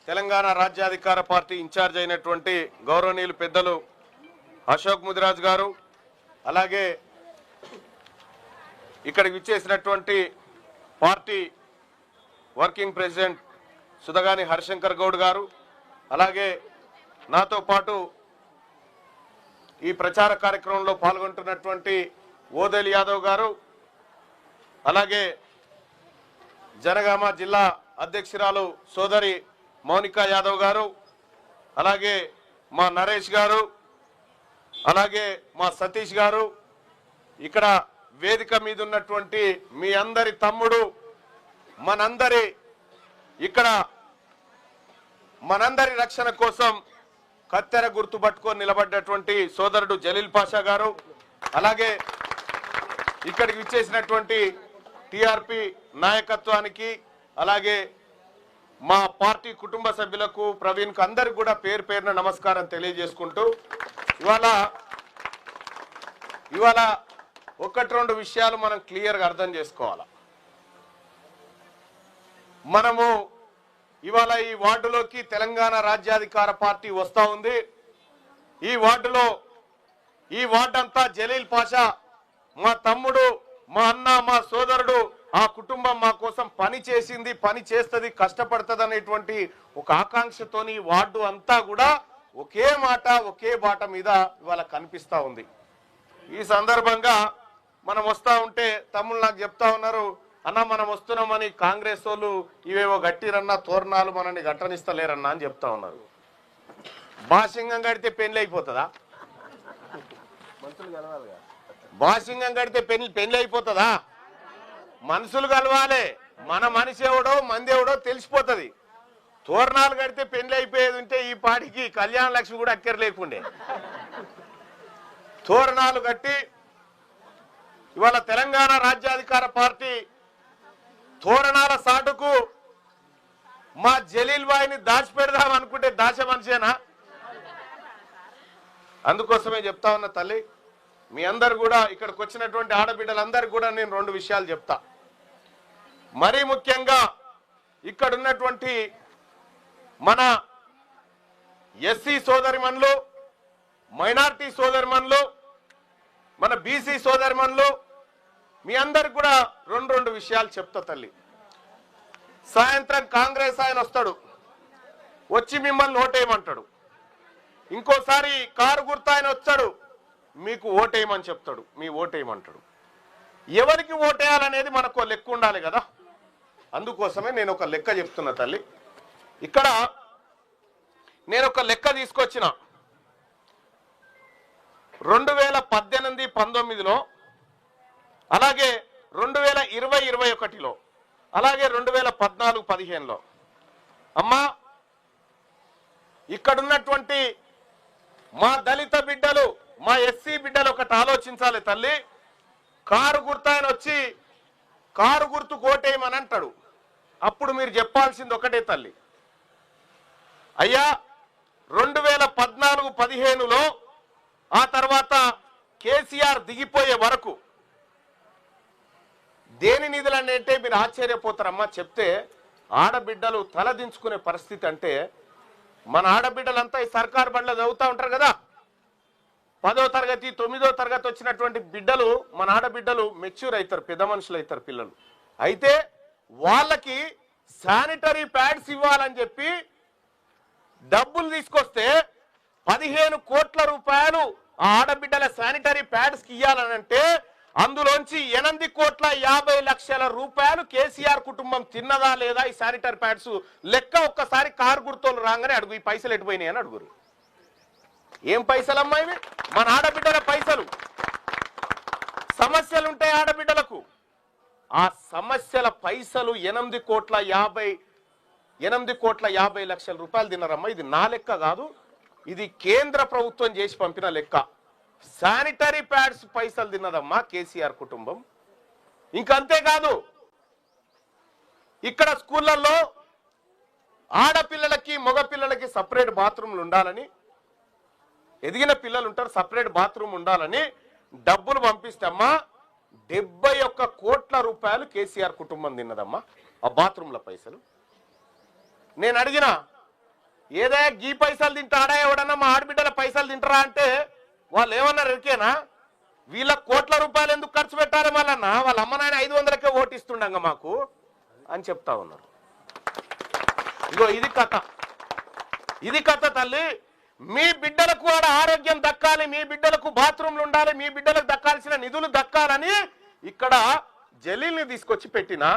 తెలంగాణ రాజ్యాధికార party incharge అయినటువంటి గౌరవనీయులు పెద్దలు అశోక్ ముదిరాజ్ గారు, అలాగే ఇక్కడికి విచ్చేసినటువంటి party working president Sudhagani Harishankar Goud గారు, అలాగే నాతో పాటు ఈ ప్రచార కార్యక్రమంలో పాల్గొంటున్నటువంటి ఓదేలి యాదవ్ గారు, అలాగే జనగామ జిల్లా అధ్యక్షురాలు సోదరి మౌనికా యాదవ్ గారు, అలాగే మా నరేష్ గారు, అలాగే మా సతీష్ గారు, ఇక్కడ వేదిక మీద ఉన్నటువంటి మీ అందరి తమ్ముడు, మనందరి రక్షణ కోసం కత్తెర గుర్తు పట్టుకొని నిలబడ్డటువంటి సోదరుడు జలీల్ పాషా గారు, అలాగే ఇక్కడికి విచ్చేసినటువంటి టిఆర్పి నాయకత్వానికి, అలాగే మా పార్టీ కుటుంబ సభ్యులకు, ప్రవీణ్కు అందరికి కూడా పేరు పేరున నమస్కారం తెలియజేసుకుంటూ ఇవాళ ఒకటి రెండు విషయాలు మనం క్లియర్గా అర్థం చేసుకోవాలి. మనము ఇవాళ ఈ వార్డులోకి తెలంగాణ రాజ్యాధికార పార్టీ వస్తూ ఉంది. ఈ వార్డు అంతా జలీల్ పాషా, మా తమ్ముడు, మా అన్న, మా సోదరుడు, ఆ కుటుంబం మా కోసం పని చేసింది, పని చేస్తుంది, కష్టపడుతుంది అనేటువంటి ఒక ఆకాంక్షతోని ఈ వార్డు అంతా కూడా ఒకే మాట ఒకే బాట మీద ఇవాళ కనిపిస్తూ ఉంది. ఈ సందర్భంగా మనం వస్తూ ఉంటే తమ్ముళ్ళు నాకు చెప్తా ఉన్నారు, అన్న మనం వస్తున్నామని కాంగ్రెస్ వాళ్ళు ఇవేవో గట్టిరన్నా తోరణాలు మనల్ని గట్టనిస్తలేరన్నా అని చెప్తా ఉన్నారు. బాసింగం కడితే పెళ్లి అయిపోతుందా? బాసింగం కడితే పెళ్లి అయిపోతుందా? మనుషులు కలవాలి. మన మనిషి ఎవడో మంది ఎవడో తెలిసిపోతుంది. తోరణాలు కడితే పెళ్లి అయిపోయేది ఉంటే ఈ పాటికి కళ్యాణ లక్ష్మి కూడా అక్కర లేకుండే. తోరణాలు కట్టి ఇవాళ తెలంగాణ రాజ్యాధికార పార్టీ తోరణాల సాటుకు మా జలీల్ బాయిని దాచిపెడదాం అనుకుంటే దాచ మనిషేనా? అందుకోసమే చెప్తా ఉన్న తల్లి, మీ అందరు కూడా ఇక్కడికి వచ్చినటువంటి ఆడబిడ్డలందరికీ కూడా నేను రెండు విషయాలు చెప్తా. మరీ ముఖ్యంగా ఇక్కడ ఉన్నటువంటి మన ఎస్సీ సోదరిమణులు, మైనార్టీ సోదరిమణులు, మన బీసీ సోదరిమణులు, మీ అందరికి కూడా రెండు విషయాలు చెప్తా తల్లి. సాయంత్రం కాంగ్రెస్ ఆయన వస్తాడు, వచ్చి మిమ్మల్ని ఓటేయమంటాడు. ఇంకోసారి కారు గుర్తు ఆయన వచ్చాడు, మీకు ఓటేయమని చెప్తాడు, మీ ఓటేయమంటాడు. ఎవరికి ఓటేయాలనేది మనకు లెక్క ఉండాలి కదా. అందుకోసమే నేను ఒక లెక్క చెప్తున్నా తల్లి. ఇక్కడ నేను ఒక లెక్క తీసుకొచ్చిన. 2018-19లో, అలాగే 2020-21లో, అలాగే 2014-15లో. అమ్మా, ఇక్కడున్నటువంటి మా దళిత బిడ్డలు, మా ఎస్సీ బిడ్డలు ఒకటి ఆలోచించాలి తల్లి. కారు గుర్తు ఆయన వచ్చి కారు గుర్తు కోటేయమని అంటాడు. అప్పుడు మీరు చెప్పాల్సింది ఒకటే తల్లి, అయ్యా 2014-15లో ఆ తర్వాత కేసీఆర్ దిగిపోయే వరకు దేని నిధులు అంటే మీరు ఆశ్చర్యపోతారమ్మా. చెప్తే ఆడబిడ్డలు తలదించుకునే పరిస్థితి. అంటే మన ఆడబిడ్డలంతా ఈ సర్కార్ బడిలో చదువుతూ ఉంటారు కదా. 10వ తరగతి 9వ తరగతి వచ్చినటువంటి బిడ్డలు, మన ఆడబిడ్డలు మెచ్యూర్ అవుతారు, పెద్ద మనుషులు అవుతారు పిల్లలు. అయితే వాళ్ళకి శానిటరీ ప్యాడ్స్ ఇవ్వాలని చెప్పి డబ్బులు తీసుకొస్తే 15 కోట్ల రూపాయలు ఆ ఆడబిడ్డల శానిటరీ ప్యాడ్స్కి ఇవ్వాలనంటే అందులోంచి 8,50,00,000 రూపాయలు కేసీఆర్ కుటుంబం తిన్నదా లేదా ఈ శానిటరీ ప్యాడ్స్ లెక్క ఒక్కసారి కారు గుర్తోలు రాగానే అడుగు, ఈ పైసలు ఎటుపోయినాయి అని అడుగురు. ఏం పైసలమ్మా ఇవి? మన ఆడబిడ్డల పైసలు. సమస్యలు ఉంటాయి ఆడబిడ్డలకు, ఆ సమస్యల పైసలు 8,50,00,000 రూపాయలు తిన్నారమ్మా. ఇది నా లెక్క కాదు, ఇది కేంద్ర ప్రభుత్వం చేసి పంపిన లెక్క. శానిటరీ ప్యాడ్స్ పైసలు తిన్నదమ్మా కేసీఆర్ కుటుంబం. ఇంకంతేకాదు, ఇక్కడ స్కూళ్ళల్లో ఆడపిల్లలకి మగపిల్లలకి సపరేట్ బాత్రూమ్లు ఉండాలని, ఎదిగిన పిల్లలు ఉంటారు, సపరేట్ బాత్రూమ్ ఉండాలని డబ్బులు పంపిస్తమ్మా 71 కోట్ల రూపాయలు కేసీఆర్ కుటుంబం తిన్నదమ్మా ఆ బాత్రూమ్ల పైసలు. నేను అడిగిన ఏదే గీ పైసలు తింటాడా ఎవడన్నా మా ఆడబిడ్డల పైసలు తింటారా అంటే వాళ్ళు ఏమన్నారు ఎరికేనా, వీళ్ళ కోట్ల రూపాయలు ఎందుకు ఖర్చు పెట్టాలి మళ్ళన్నా, వాళ్ళ అమ్మ నాయన 500కే ఓటిస్తుండగా మాకు అని చెప్తా ఉన్నారు. ఇగో ఇది కథ తల్లి. మీ బిడ్డలకు కూడా ఆరోగ్యం దక్కాలి, మీ బిడ్డలకు బాత్రూమ్లు ఉండాలి, మీ బిడ్డలకు దక్కాల్సిన నిధులు దక్కాలని ఇక్కడ జలీల్ని తీసుకొచ్చి పెట్టినా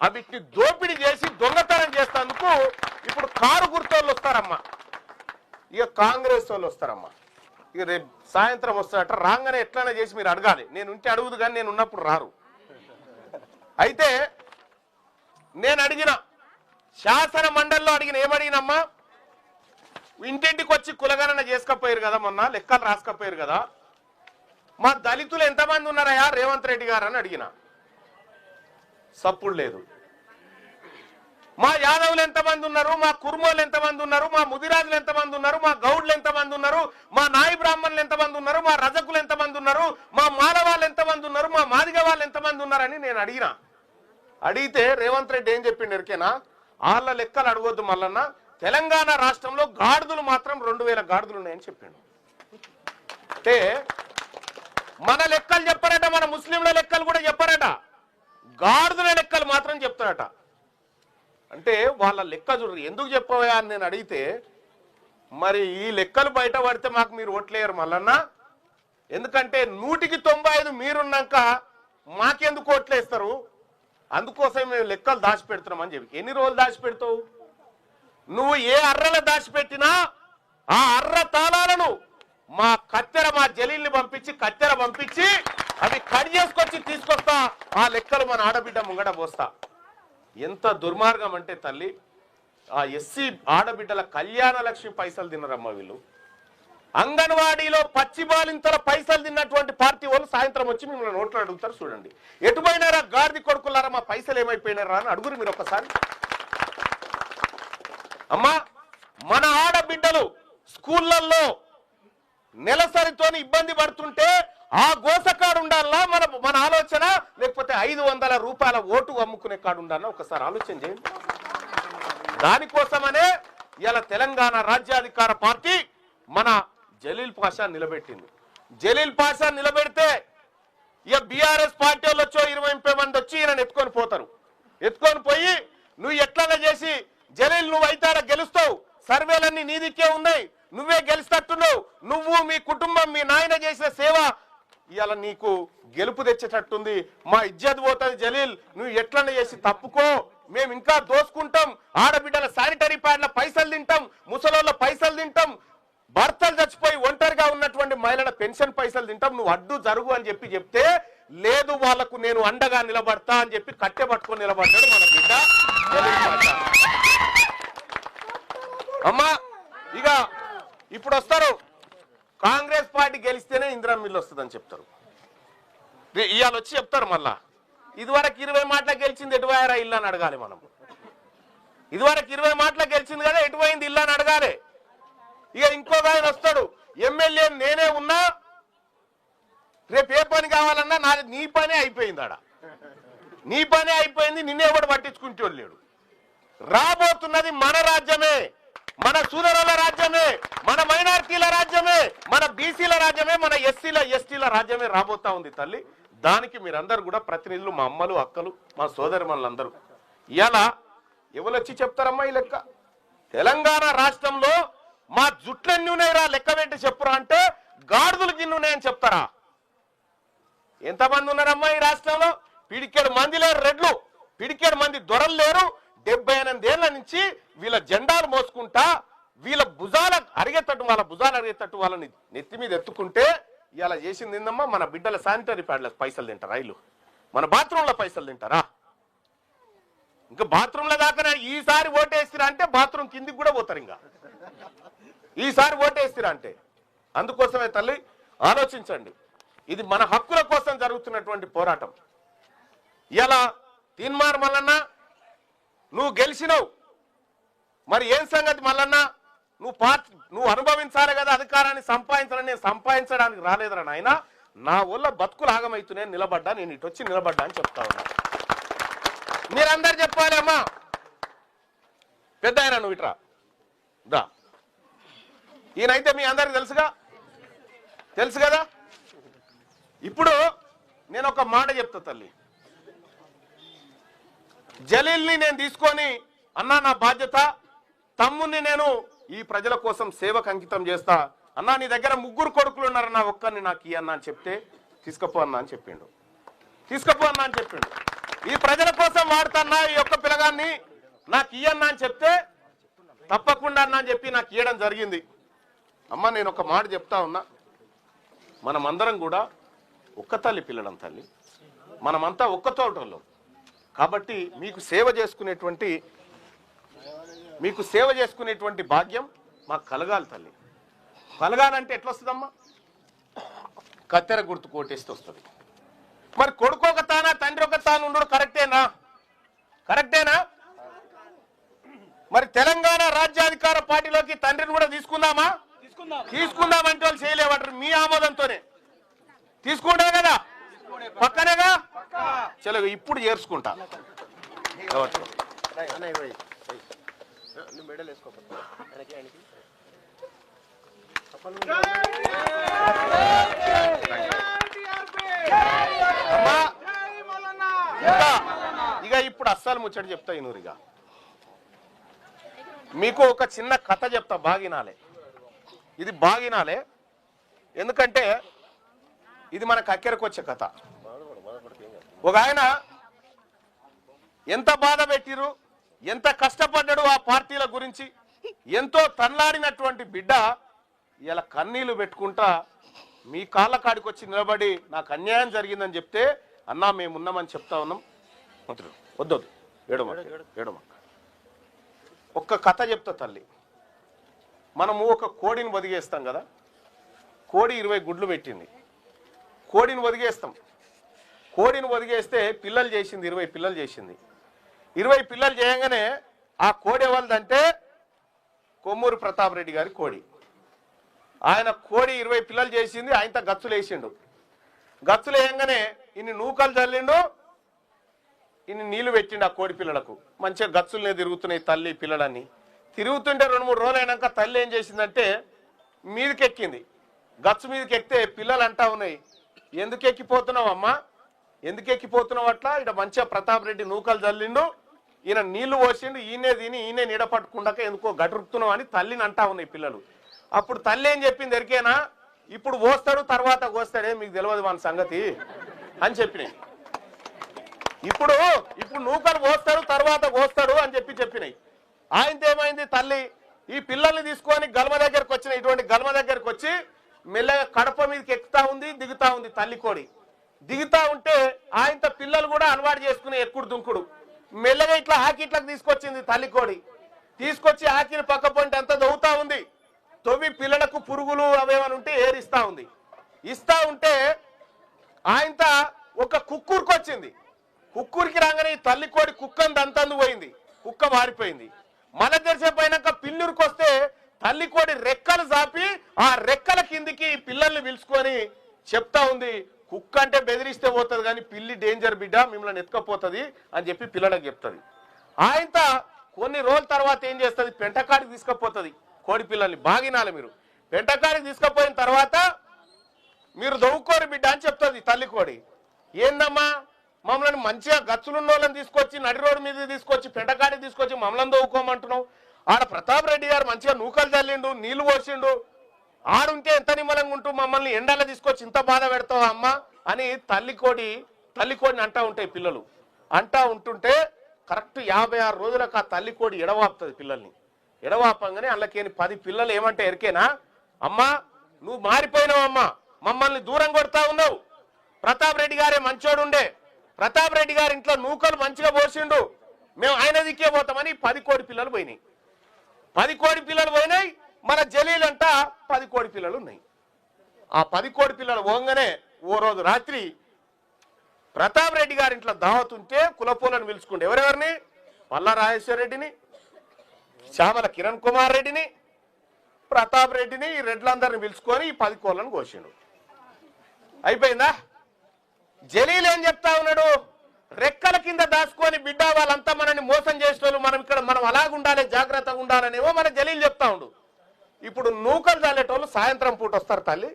వీటిని దోపిడీ చేసి దొంగతనం చేసేందుకు ఇప్పుడు కారు గుర్తోళ్ళు వస్తారమ్మా, ఇక కాంగ్రెస్ వాళ్ళు వస్తారమ్మా. ఇక రేపు సాయంత్రం వస్తారట, రాగానే ఎట్లనే చేసి మీరు అడగాలి. నేను ఉంటే అడుగుదు కానీ నేను ఉన్నప్పుడు రారు. అయితే నేను అడిగిన శాసన మండలిలో ఏమడిగినమ్మా, ఇంటింటికి వచ్చి కులగణన చేసుకపోయారు కదా, మొన్న లెక్కలు రాసుకపోయారు కదా, మా దళితులు ఎంతమంది ఉన్నారయా రేవంత్ రెడ్డి గారు అని అడిగిన. సప్పుడు లేదు. మా యాదవులు ఎంతమంది ఉన్నారు, మా కుర్మోలు ఎంతమంది ఉన్నారు, మా ముదిరాజులు ఎంతమంది ఉన్నారు, మా గౌడ్లు ఎంతమంది ఉన్నారు, మా నాయి బ్రాహ్మణులు ఎంతమంది ఉన్నారు, మా రజకులు ఎంతమంది ఉన్నారు, మా మాలవాళ్ళు ఎంతమంది ఉన్నారు, మా మాదిగ వాళ్ళు ఎంతమంది ఉన్నారని నేను అడిగిన. అడిగితే రేవంత్ రెడ్డి ఏం చెప్పిండు ఎరికేనా, వాళ్ళ లెక్కలు అడగొద్దు మల్లన్న, తెలంగాణ రాష్ట్రంలో గాడిదలు మాత్రం 2000 గాడిదలు ఉన్నాయని చెప్పిండు. అంటే మన లెక్కలు చెప్పారట, మన ముస్లింల లెక్కలు కూడా చెప్పారట, గాడిదల లెక్కలు మాత్రం చెప్తారట. అంటే వాళ్ళ లెక్క చూడరు. ఎందుకు చెప్పవా అని నేను అడిగితే, మరి ఈ లెక్కలు బయట పడితే మాకు మీరు ఓట్లేయరు మల్లన్న, ఎందుకంటే 100కి 95 మీరున్నాక మాకెందుకు ఓట్లేస్తారు, అందుకోసం మేము లెక్కలు దాచిపెడుతున్నామని చెప్పి. ఎన్ని రోజులు దాచిపెడతావు నువ్వు? ఏ అర్రలు దాచిపెట్టినా ఆ అర్ర తాళాలను మా జలీల్ని పంపించి కత్తెర పంపించి అవి కట్ చేసుకొచ్చి తీసుకొస్తా, ఆ లెక్కలు మన ఆడబిడ్డ ముంగడ పోస్తా. ఎంత దుర్మార్గం అంటే తల్లి, ఆ ఎస్సీ ఆడబిడ్డల కళ్యాణ లక్ష్మి పైసలు తిన్నారమ్మా వీళ్ళు. అంగన్వాడీలో పచ్చి బాలింతల పైసలు తిన్నటువంటి పార్టీ వాళ్ళు సాయంత్రం వచ్చి మిమ్మల్ని నోట్లో అడుగుతారు. చూడండి, ఎటుపోయినారా గాడిది కొడుకులారా, మా పైసలు ఏమైపోయినారా అని అడుగురు మీరు ఒక్కసారి. అమ్మా, మన ఆడబిడ్డలు స్కూళ్ళల్లో నెలసరితోని ఇబ్బంది పడుతుంటే ఆ గోసకాడు ఉండాలా మన ఆలోచన, లేకపోతే 500 రూపాయల ఓటు అమ్ముకునే కాడు ఉండాలా ఒకసారి ఆలోచన చేయండి. దానికోసమనే ఇలా తెలంగాణ రాజ్యాధికార పార్టీ మన జలీల్ పాషా నిలబెట్టింది. జలీల్ పాషా నిలబెడితే ఇక బీఆర్ఎస్ పార్టీ వాళ్ళు వచ్చో 20-30 మంది వచ్చి ఈయన ఎత్తుకొని పోతారు. ఎత్తుకొని పోయి నువ్వు ఎట్లా చేసి జలీల్ నువ్వు అయితే గెలుస్తావు, సర్వేలన్నీ నీ దిక్కే ఉన్నాయి, నువ్వే గెలుస్తట్టున్నావు, నువ్వు మీ కుటుంబం మీ నాయన చేసిన సేవ ఇవాళ నీకు గెలుపు తెచ్చేటట్టుంది, మా ఇజ్జత్ పోతుంది జలీల్, నువ్వు ఎట్లనే చేసి తప్పుకో, మేము ఇంకా దోసుకుంటాం, ఆడబిడ్డల శానిటరీ ప్యాడ్ల పైసలు తింటాం, ముసలోళ్ళ పైసలు తింటాం, భర్తలు చచ్చిపోయి ఒంటరిగా ఉన్నటువంటి మహిళల పెన్షన్ పైసలు తింటాం, నువ్వు అడ్డు జరుగు అని చెప్తే లేదు, వాళ్లకు నేను అండగా నిలబడతా అని చెప్పి కట్టె పట్టుకొని నిలబడ్డాడు మన బిడ్డ జలీల్ పాషా. అమ్మా, ఇక ఇప్పుడు వస్తారు, కాంగ్రెస్ పార్టీ గెలిస్తేనే ఇందిరా మిల్లు వస్తుందని చెప్తారు. ఇవాళ వచ్చి చెప్తారు మళ్ళా, ఇదివరకు 20 మాటల గెలిచింది ఎటువైరా ఇల్లు అని అడగాలి మనం. ఇదివరకు 20 మాటల గెలిచింది కదా, ఎటువైంది ఇల్లు అని అడగాలి. ఇక ఇంకొక ఆయన వస్తాడు, ఎమ్మెల్యే నేనే ఉన్నా, రేపు ఏ పని కావాలన్నా నీ పనే అయిపోయింది, నీ పనే అయిపోయింది, నిన్నే కూడా పట్టించుకుంటూ లేడు. రాబోతున్నది మన రాజ్యమే, మన సూదరుల రాజ్యమే, మన మైనారిటీల రాజ్యమే, మన బీసీల రాజ్యమే, మన ఎస్టీల రాజ్యమే రాబోతా ఉంది తల్లి. దానికి మీరందరూ కూడా ప్రతినిధులు, మా అమ్మలు అక్కలు మా సోదరిమణులందరూ. ఇలా ఎవరొచ్చి చెప్తారమ్మా ఈ లెక్క? తెలంగాణ రాష్ట్రంలో మా జుట్లెన్ని ఉన్నాయిరా లెక్క పెట్టి చెప్పురా అంటే గాడిదలు గిన్నె ఉన్నాయని చెప్తారా? ఎంతమంది ఉన్నారమ్మా ఈ రాష్ట్రంలో? పిడికేడు మంది లేరు రెడ్లు, పిడికేడు మంది దొరలు లేరు. 78 ఏళ్ల నుంచి వీళ్ళ జెండాలు మోసుకుంటా వీళ్ళ భుజాల అరిగేటట్టు వాళ్ళని నెత్తి మీద ఎత్తుకుంటే ఇలా చేసింది ఏందమ్మా? మన బిడ్డల శానిటరీ ప్యాడ్ల పైసలు తింటారా వీళ్ళు? మన బాత్రూంల పైసలు తింటారా? ఇంకా బాత్రూంల దాకా ఈసారి ఓటేసిరా అంటే బాత్రూమ్ కిందికి కూడా పోతారు. ఇంకా ఈసారి ఓటేసిరా అంటే. అందుకోసమే తల్లి ఆలోచించండి, ఇది మన హక్కుల కోసం జరుగుతున్నటువంటి పోరాటం. ఇలా తీన్మార్ మల్లన్న నువ్వు గెలిచినావు, మరి ఏం సంగతి మల్లన్న? నువ్వు అనుభవించాలి కదా అధికారాన్ని, సంపాదించాలని. నేను సంపాదించడానికి రాలేదురా నాయన, నా వల్ల బతుకులు ఆగమవుతున్నాయి, నిలబడ్డా, నేను ఇటు వచ్చి నిలబడ్డా అని చెప్తా ఉన్నా. మీరందరు చెప్పాలి అమ్మా. పెద్ద ఆయన నువ్వు ఇట్రా దా. ఈయనైతే మీ అందరికి తెలుసు కదా. ఇప్పుడు నేను ఒక మాట చెప్తా తల్లి, జలీల్ని నేను తీసుకొని అన్నా నా బాధ్యత, తమ్ముని నేను ఈ ప్రజల కోసం సేవకు అంకితం చేస్తా అన్నా, నీ దగ్గర 3 కొడుకులు ఉన్నారన్నా, ఒక్కరిని నాకు ఇయ్యి అన్నా అని చెప్తే తీసుకపో అన్నా అని చెప్పిండు. ఈ ప్రజల కోసం వాడుతున్నా ఈ ఒక్క పిల్లగాన్ని నాకు ఇయ్యన్నా అని చెప్తే తప్పకుండా అన్నా అని చెప్పి నాకు ఇవ్వడం జరిగింది. అమ్మ నేను ఒక మాట చెప్తా ఉన్నా, మనమందరం కూడా ఒక్క తల్లి పిల్లలం తల్లి, మనమంతా ఒక్క తోటలో కాబట్టి మీకు సేవ చేసుకునేటువంటి భాగ్యం మాకు కలగాలి తల్లి. కలగాలంటే ఎట్లా వస్తుందమ్మా? కత్తెర గుర్తు కోటేస్తే వస్తుంది. మరి కొడుకు ఒక తానా తండ్రి ఒక తాను ఉండడు కరెక్టేనా? మరి తెలంగాణ రాజ్యాధికార పార్టీలోకి తండ్రిని కూడా తీసుకుందామంటే వాళ్ళు చేయలేవారు. మీ ఆమోదంతోనే తీసుకుంటావు కదా, పక్కనేగా. చలో ఇప్పుడు చేర్చుకుంటా. ఇక ఇప్పుడు అస్సలు ముచ్చట చెప్తా ఇనూరిగా. మీకు ఒక చిన్న కథ చెప్తా, ఇది బాగినాలే. ఎందుకంటే ఇది మనకు అక్కెరకు వచ్చే కథ. ఒక ఆయన ఎంత బాధ పెట్టిరు, ఎంత కష్టపడ్డాడు ఆ పార్టీల గురించి, ఎంతో తన్లాడినటువంటి బిడ్డ ఇలా కన్నీళ్లు పెట్టుకుంటా మీ కాళ్ళ కాడికి వచ్చి నిలబడి నాకు అన్యాయం జరిగిందని చెప్తే, అన్నా మేమున్నామని చెప్తా ఉన్నాం. వద్దు ఏడమ ఒక్క కథ చెప్తా తల్లి. మనము ఒక కోడిని వదిగేస్తాం కదా, కోడి 20 గుడ్లు పెట్టింది. కోడిని వదిగేస్తే పిల్లలు చేసింది, 20 పిల్లలు చేసింది. 20 పిల్లలు చేయగానే ఆ కోడి ఎవరిదంటే కొమ్మూరు ప్రతాప్ రెడ్డి గారి కోడి. ఆయన కోడి 20 పిల్లలు చేసింది, ఆయనతో గచ్చులు వేసిండు. గచ్చులు వేయంగానే ఇన్ని నూకలు చల్లిండు, ఇన్ని నీళ్లు పెట్టిండు ఆ కోడి పిల్లలకు. మంచిగా గచ్చులనే తిరుగుతున్నాయి తల్లి పిల్లలని. తిరుగుతుంటే 2-3 రోజులు అయినాక తల్లి ఏం చేసిందంటే మీదకెక్కింది. గచ్చు మీదకి ఎక్కితే పిల్లలు అంటా ఉన్నాయి, ఎందుకు ఎక్కిపోతున్నావు అమ్మా, ఎందుకు ఎక్కిపోతున్నావు అట్లా? ఇక్కడ మంచిగా ప్రతాప్ రెడ్డి నూకలు చల్లిండు, ఈయన నీళ్లు పోసిండు, ఈయనే నీడ పట్టుకుండాక ఎందుకో గటురుతున్నావు అని తల్లిని అంటా ఉన్నాయి పిల్లలు. అప్పుడు తల్లి ఏం చెప్పింది ఎరికేనా, ఇప్పుడు పోస్తాడు తర్వాత కోస్తాడే, మీకు తెలియదు మన సంగతి అని చెప్పినాయి. ఇప్పుడు నూకలు పోస్తాడు తర్వాత కోస్తాడు అని చెప్పినాయి. ఆయనతో ఏమైంది, తల్లి ఈ పిల్లల్ని తీసుకొని గల్మ దగ్గరకు వచ్చిన, ఇటువంటి గల్మ దగ్గరకు వచ్చి మెల్లగా కడప మీదకి ఎక్కుతా ఉంది, దిగుతా ఉంది తల్లి కోడి. దిగుతా ఉంటే ఆయనతో పిల్లలు కూడా అలవాటు చేసుకుని ఎక్కుడు దుంకుడు. మెల్లగా ఇట్లా ఆకిట్లకు తీసుకొచ్చింది తల్లి కోడి. తీసుకొచ్చి ఆకిని పక్క పొంటి అంతా దవ్వుతా ఉంది. తొవ్వి పిల్లలకు పురుగులు అవేమని ఉంటే ఏరిస్తా ఉంది. ఇస్తా ఉంటే ఆయనతో ఒక కుక్కూరుకు వచ్చింది. కుక్కూరికి రాగానే ఈ తల్లి కోడి కుక్కని దంతందు పోయింది, కుక్క మారిపోయింది. మన తెరిసేపు అయినాక పిల్లూరికి వస్తే తల్లి కోడి రెక్కలు చాపి ఆ రెక్కల కిందికి పిల్లల్ని పిలుచుకొని చెప్తా ఉంది, కుక్క అంటే బెదిరిస్తే పోతుంది కానీ పిల్లి డేంజర్ బిడ్డ, మిమ్మల్ని ఎత్తుకపోతుంది అని చెప్పి పిల్లలకు చెప్తుంది. ఆయనతో కొన్ని రోజుల తర్వాత ఏం చేస్తుంది, పెంటకాడికి తీసుకుపోతుంది కోడి పిల్లల్ని. బాగినాలి మీరు పెంటకాడికి తీసుకుపోయిన తర్వాత మీరు దవ్వుకోరు బిడ్డ అని చెప్తుంది తల్లి కోడి. ఏందమ్మా మమ్మల్ని మంచిగా గచ్చులున్న వాళ్ళని తీసుకొచ్చి నడి రోడ్డు మీద తీసుకొచ్చి పెంటకాడికి తీసుకొచ్చి మమ్మల్ని దవ్వుకోమంటున్నావు, ఆడ ప్రతాప్ రెడ్డి గారు మంచిగా నూకలు చల్లిండు, నీళ్లు పోసిండు, ఆడుంటే ఎంత నిమ్మలంగా ఉంటూ మమ్మల్ని ఎండలో తీసుకొచ్చి ఇంత బాధ పెడతావు అమ్మా అని తల్లి కోడిని అంటా ఉంటాయి పిల్లలు. అంటా ఉంటుంటే కరెక్ట్ 56 రోజులకు ఆ తల్లి కోడి ఎడవాపుతుంది పిల్లల్ని. ఎడవాపంగానే అందులోకేని 10 పిల్లలు ఏమంటే ఎరికేనా, అమ్మా నువ్వు మారిపోయినావమ్మా, మమ్మల్ని దూరం కొడతా ఉన్నావు, ప్రతాప్ రెడ్డి గారే మంచోడు ఉండే, ప్రతాప్ రెడ్డి గారి ఇంట్లో నూకలు మంచిగా పోసిండు, మేము ఆయన దిక్కే పోతామని 10 కోడి పిల్లలు పోయినాయి. 10 కోడి పిల్లలు పోయినాయి. మన జలీల్ అంట 10 కోడి పిల్లలు ఉన్నాయి. ఆ 10 కోడి పిల్లలు పోగానే ఓ రోజు రాత్రి ప్రతాప్ రెడ్డి గారి ఇంట్లో దావత్ ఉంటే కులపోలను పిలుచుకుంటే ఎవరెవరిని, పల్లా రాజేశ్వర రెడ్డిని, శ్యామల కిరణ్ కుమార్ రెడ్డిని, ప్రతాప్ రెడ్డిని, ఈ రెడ్లందరిని పిలుచుకొని ఈ 10 కోళ్ళను కోసిండు. అయిపోయిందా? జలీల్ ఏం చెప్తా ఉన్నాడు, రెక్కల కింద దాచుకొని బిడ్డ వాళ్ళంతా మనని మోసం చేసేవాళ్ళు, మనం అలాగుండాలి జాగ్రత్తగా ఉండాలనేవో మన జలీల్ చెప్తా ఉండు. ఇప్పుడు నూకలు చల్లేటోళ్ళు సాయంత్రం పూట వస్తారు తల్లి.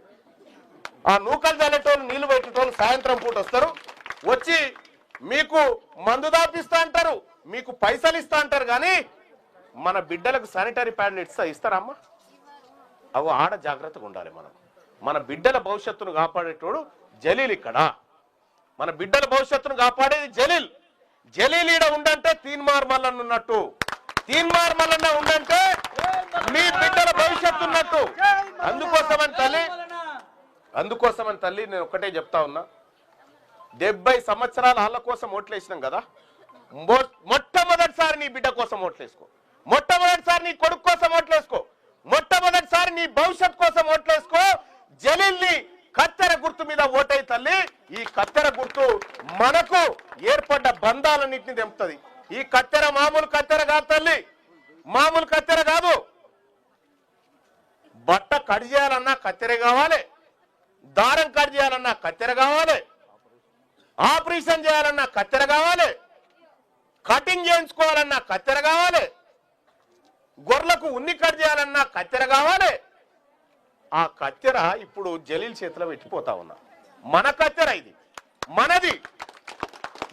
ఆ నూకలు చల్లేటోళ్ళు నీళ్లు పెట్టేటోళ్ళు సాయంత్రం పూట వస్తారు. వచ్చి మీకు మందు దాపిస్తా అంటారు, మీకు పైసలు ఇస్తా అంటారు. కానీ మన బిడ్డలకు శానిటరీ ప్యాడ్లు ఇస్తారమ్మా? అవి ఆడ జాగ్రత్తగా ఉండాలి. మన బిడ్డల భవిష్యత్తును కాపాడేటోడు జలీల్. ఇక్కడ మన బిడ్డల భవిష్యత్తును కాపాడేది జలీల్. జలీల్ ఈడ ఉండంటే తీన్మార్ మల్లన్న ఉన్నట్టు, తీన్మార్ మల్లన్న ఉండంటే మీ బిడ్డల భవిష్యత్తు ఉన్నట్టు. అందుకోసమని తల్లి నేను ఒకటే చెప్తా ఉన్నా, 70 సంవత్సరాలు వాళ్ళ కోసం ఓట్లేసినాం కదా, మొట్టమొదటిసారి నీ బిడ్డ కోసం ఓట్లేసుకో, మొట్టమొదటిసారి నీ కొడుకు కోసం ఓట్లేసుకో, మొట్టమొదటిసారి నీ భవిష్యత్ కోసం ఓట్లేసుకో. జలీల్ని కత్తెర గుర్తు మీద ఓటై తల్లి. ఈ కత్తెర గుర్తు మనకు ఏర్పడ్డ బంధాలన్నింటినీ తెంపుతుంది. ఈ కత్తెర మామూలు కత్తెర కాదు తల్లి, మామూలు కత్తెర కాదు. బట్ట కట్ చేయాలన్నా కత్తెర కావాలి, దారం కట్ చేయాలన్నా కత్తెర కావాలి, ఆపరేషన్ చేయాలన్నా కత్తెర కావాలి, కటింగ్ చేయించుకోవాలన్నా కత్తెర కావాలి, గొర్రెలకు ఉన్ని కట్ చేయాలన్నా కత్తెర కావాలి. ఆ కత్తెర ఇప్పుడు జలీల్ చేతిలో పెట్టిపోతా ఉన్నా. మన కత్తెర ఇది, మనది,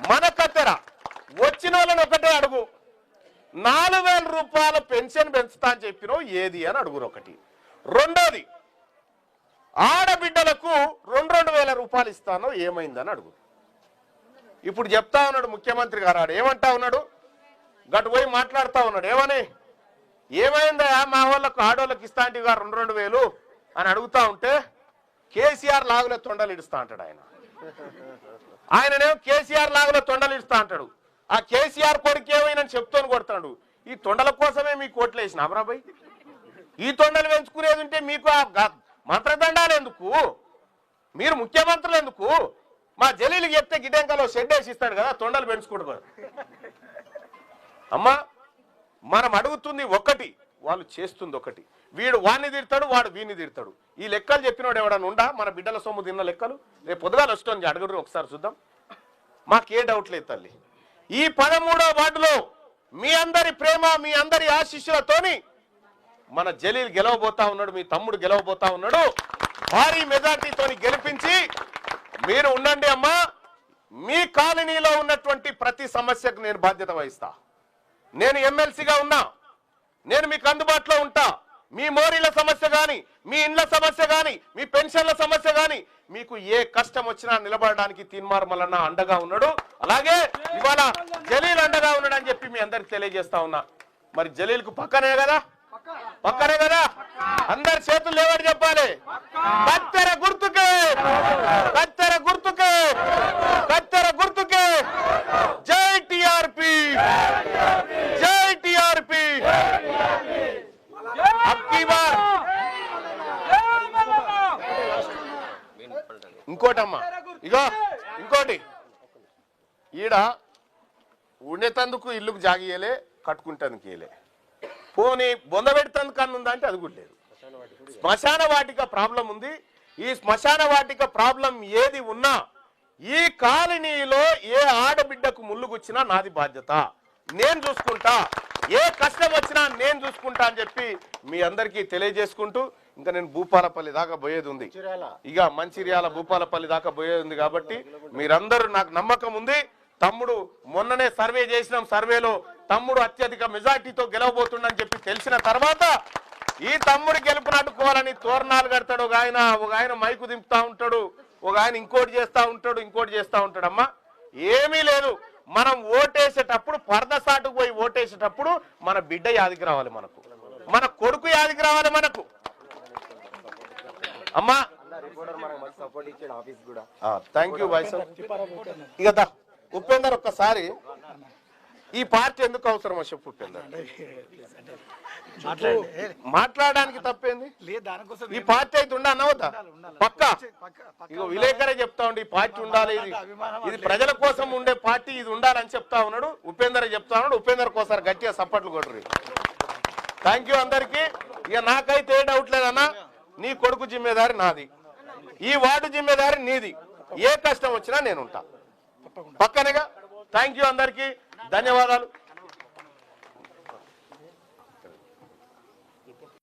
మన కత్తెర. వచ్చిన వాళ్ళని ఒకటే అడుగు, 4000 రూపాయల పెన్షన్ పెంచుతా అని చెప్పినావు ఏది అని అడుగురు ఒకటి. రెండోది, ఆడబిడ్డలకు 2,000 రూపాయలు ఇస్తానో ఏమైందని అడుగు. ఇప్పుడు చెప్తా ఉన్నాడు ముఖ్యమంత్రి గారు, ఆడు ఏమంటా ఉన్నాడు, గటు పోయి మాట్లాడుతూ ఉన్నాడు. ఏమైందా మా వాళ్ళకు ఆడోళ్ళకి ఇస్తా అంటే 2,000 అని అడుగుతా ఉంటే కేసీఆర్ లాగులో తొండలు ఇడుస్తా అంటాడు ఆయననేమో కేసీఆర్ లాగులో తొండలు ఇడుస్తా అంటాడు. ఆ కేసీఆర్ కొడుకు ఏమైనా చెప్తూని కొడతాడు. ఈ తొండల కోసమే మీకు ఓట్లు వేసిన అమరాబాయ్, ఈ తొండలు పెంచుకునేది ఉంటే మీకు ఆ మంత్రదండాలు ఎందుకు, మీరు ముఖ్యమంత్రులు ఎందుకు? మా జలీలుకి చెప్తే గిటెంకలో షెడ్ వేసి ఇస్తాడు కదా, తొండలు పెంచుకుంటారు. అమ్మా మనం అడుగుతుంది ఒకటి, వాళ్ళు చేస్తుంది ఒకటి. వీడు వాడిని తిడతాడు, వాడు వీడిని తిడతాడు. ఈ లెక్కలు చెప్పినోడు ఎవడన్నా ఉండా? మన బిడ్డల సొమ్ము తిన్న లెక్కలు రేపు పొద్దుగాలు వస్తుంది, అడుగురు ఒకసారి చూద్దాం. మాకే డౌట్ లేదు తల్లి. ఈ 13వ వార్డులో మీ అందరి ప్రేమ, మీ అందరి ఆశీస్సులతోని మన జలీల్ గెలవబోతా ఉన్నాడు, మీ తమ్ముడు గెలవబోతా ఉన్నాడు. భారీ మెజార్టీతోని గెలిపించి మీరు ఉండండి అమ్మా. మీ కాలనీలో ఉన్నటువంటి ప్రతి సమస్యకు నేను బాధ్యత వహిస్తా. నేను ఎమ్మెల్సీగా ఉన్నా, నేను మీకు అందుబాటులో ఉంటా. మీ మోరీల సమస్య కానీ, మీ ఇండ్ల సమస్య కానీ, మీ పెన్షన్ల సమస్య కానీ, మీకు ఏ కష్టం వచ్చినా నిలబడడానికి తీన్మార్ మల్లన్న అండగా ఉన్నాడు. అలాగే ఇవాళ జలీల్ అండగా ఉన్నాడు అని చెప్పి మీ అందరికి తెలియజేస్తా ఉన్నా. మరి జలీల్కు పక్కనే కదా, పక్కనే కదా, అందరి చేతులు లేవని చెప్పాలి. కత్తెర గుర్తుకే, కత్తెర గుర్తుకే, కత్తెర గుర్తుకే. జై టిఆర్పి, జై టిఆర్పి. ఇంకోటమ్మా, ఇగో ఇంకోటి, ఈడ ఉండేతందుకు ఇల్లుకు జాగియలే, కట్టుకుంటందుకు ఇయలే, పోనీ బొంద పెడతందుకు అన్న ఉందా అంటే అది కూడా లేదు. శ్మశాన వాటిక ప్రాబ్లం ఉంది. ఈ శ్మశాన వాటిక ప్రాబ్లం ఏది ఉన్నా ఈ కాలనీలో ఏ ఆడబిడ్డకు ముళ్ళుగుచ్చినా నాది బాధ్యత, నేను చూసుకుంటా. ఏ కష్టం వచ్చినా నేను చూసుకుంటా అని చెప్పి మీ అందరికీ తెలియజేసుకుంటూ, ఇంకా నేను భూపాలపల్లి దాకా పోయేది ఉంది, ఇక మంచిర్యాల భూపాలపల్లి దాకా పోయేది ఉంది. కాబట్టి మీరందరూ, నాకు నమ్మకం ఉంది, తమ్ముడు మొన్ననే సర్వే చేసినాం, సర్వేలో తమ్ముడు అత్యధిక మెజార్టీతో గెలవబోతుండని చెప్పి తెలిసిన తర్వాత ఈ తమ్ముడు గెలుపుని అడ్డుకోవాలని తోరణాలు కడతాడు. ఒక ఆయన మైకు దింపుతా ఉంటాడు, ఒక ఆయన ఇంకోటి చేస్తా ఉంటాడు, ఇంకోటి చేస్తా ఉంటాడు. అమ్మా ఏమీ లేదు, మనం ఓటేసేటప్పుడు పర్దసాటుకు పోయి ఓటేసేటప్పుడు మన బిడ్డ యాదికి రావాలి, మనకు మన కొడుకు యాదికి రావాలి మనకు. అమ్మా థ్యాంక్ యూ బాయ్ సార్. ఇక ఉపేందర్ ఒక్కసారి ఈ పార్టీ ఎందుకు అవసరమో చెప్పు ఉపేందర్. మాట్లాడడానికి తప్పేంది, ఈ పార్టీ అయితే ఉండవద్దా? పక్క ఇక విలేకరే చెప్తా ఉండి ఈ పార్టీ ఉండాలి, ఇది ప్రజల కోసం ఉండే పార్టీ, ఇది ఉండాలని చెప్తా ఉన్నాడు ఉపేందర్, చెప్తా ఉన్నాడు. ఉపేందర్ కోసారి గట్టిగా సప్పట్లు కొట్టరు. థ్యాంక్ యూ అందరికి. ఇక నాకైతే ఏ డౌట్ లేదన్నా, నీ కొడుకు జిమ్మేదారి నాది, ఈ వార్డు జిమ్మేదారి నీది. ఏ కష్టం వచ్చినా నేను ఉంటా పక్కనగా. థ్యాంక్ యూ అందరికి, ధన్యవాదాలు.